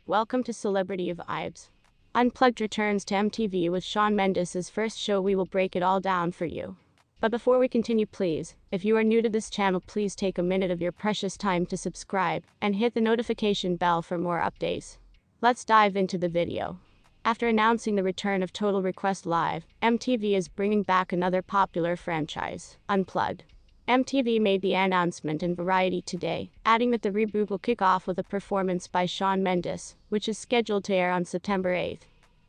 Welcome to Celebrity Vibes. Unplugged returns to MTV with Shawn Mendes' first show. We will break it all down for you. But before we continue, please, if you are new to this channel, please take a minute of your precious time to subscribe and hit the notification bell for more updates. Let's dive into the video. After announcing the return of Total Request Live, MTV is bringing back another popular franchise, Unplugged. MTV made the announcement in Variety today, adding that the reboot will kick off with a performance by Shawn Mendes, which is scheduled to air on September 8th.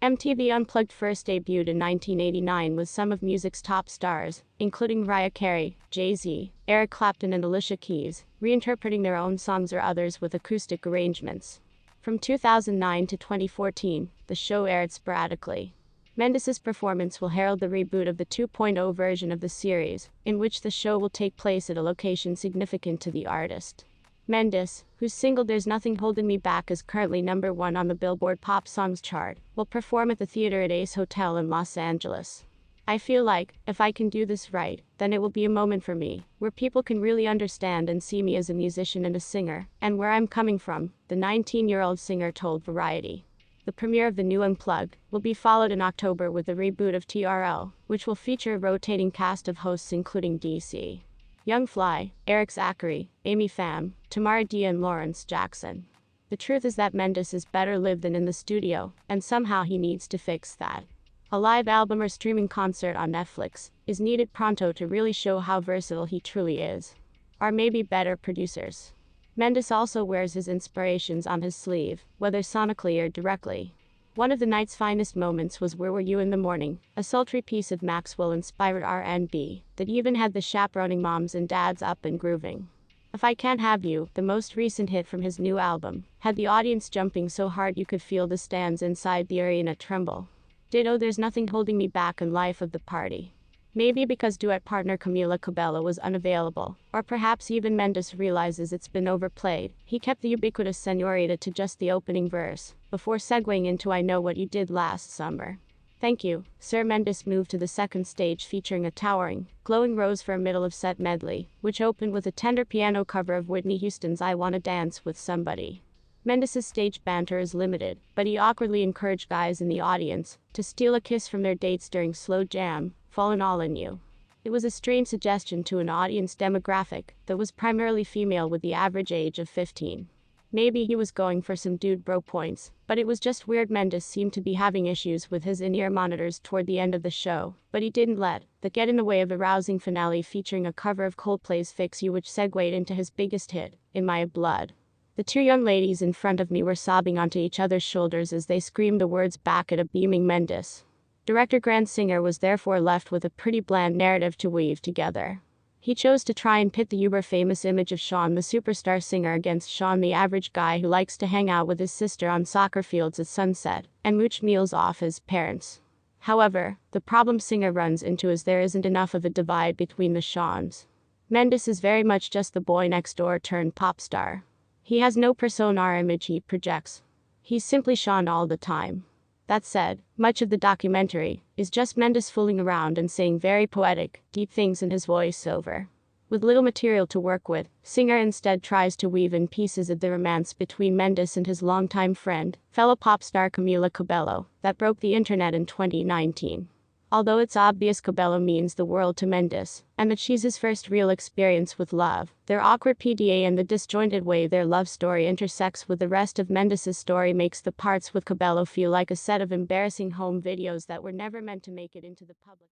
MTV Unplugged first debuted in 1989 with some of music's top stars, including Mariah Carey, Jay-Z, Eric Clapton and Alicia Keys, reinterpreting their own songs or others with acoustic arrangements. From 2009 to 2014, the show aired sporadically. Mendes' performance will herald the reboot of the 2.0 version of the series, in which the show will take place at a location significant to the artist. Mendes, whose single There's Nothing Holding Me Back is currently #1 on the Billboard Pop Songs chart, will perform at the theater at Ace Hotel in Los Angeles. I feel like, if I can do this right, then it will be a moment for me, where people can really understand and see me as a musician and a singer, and where I'm coming from, the 19-year-old singer told Variety. The premiere of the new Unplugged will be followed in October with the reboot of TRL, which will feature a rotating cast of hosts including DC Young Fly, Eric Zachary, Amy Pham, Tamara D and Lawrence Jackson. The truth is that Mendes is better live than in the studio, and somehow he needs to fix that. A live album or streaming concert on Netflix is needed pronto to really show how versatile he truly is. Or maybe better producers. Mendes also wears his inspirations on his sleeve, whether sonically or directly. One of the night's finest moments was Where Were You in the Morning, a sultry piece of Maxwell-inspired R&B that even had the chaperoning moms and dads up and grooving. If I Can't Have You, the most recent hit from his new album, had the audience jumping so hard you could feel the stands inside the arena tremble. Ditto There's Nothing Holding Me Back and Life of the Party. Maybe because duet partner Camila Cabello was unavailable, or perhaps even Mendes realizes it's been overplayed, he kept the ubiquitous Señorita to just the opening verse, before segueing into I Know What You Did Last Summer. Thank you, Sir. Mendes moved to the second stage featuring a towering, glowing rose for a middle of set medley, which opened with a tender piano cover of Whitney Houston's I Wanna Dance with Somebody. Mendes' stage banter is limited, but he awkwardly encouraged guys in the audience to steal a kiss from their dates during Slow Jam, Fallin' All in You. It was a strange suggestion to an audience demographic that was primarily female with the average age of 15. Maybe he was going for some dude bro points, but it was just weird. Mendes seemed to be having issues with his in-ear monitors toward the end of the show, but he didn't let that get in the way of the rousing finale featuring a cover of Coldplay's Fix You, which segued into his biggest hit, In My Blood. The two young ladies in front of me were sobbing onto each other's shoulders as they screamed the words back at a beaming Mendes. Director Grant Singer was therefore left with a pretty bland narrative to weave together. He chose to try and pit the uber-famous image of Shawn the superstar singer against Shawn the average guy who likes to hang out with his sister on soccer fields at sunset and mooch meals off his parents. However, the problem Singer runs into is there isn't enough of a divide between the Shawns. Mendes is very much just the boy next door turned pop star. He has no persona or image he projects. He's simply Shawn all the time. That said, much of the documentary is just Mendes fooling around and saying very poetic, deep things in his voiceover. With little material to work with, Singer instead tries to weave in pieces of the romance between Mendes and his longtime friend, fellow pop star Camila Cabello, that broke the internet in 2019. Although it's obvious Cabello means the world to Mendes, and that she's his first real experience with love, their awkward PDA and the disjointed way their love story intersects with the rest of Mendes' story makes the parts with Cabello feel like a set of embarrassing home videos that were never meant to make it into the public.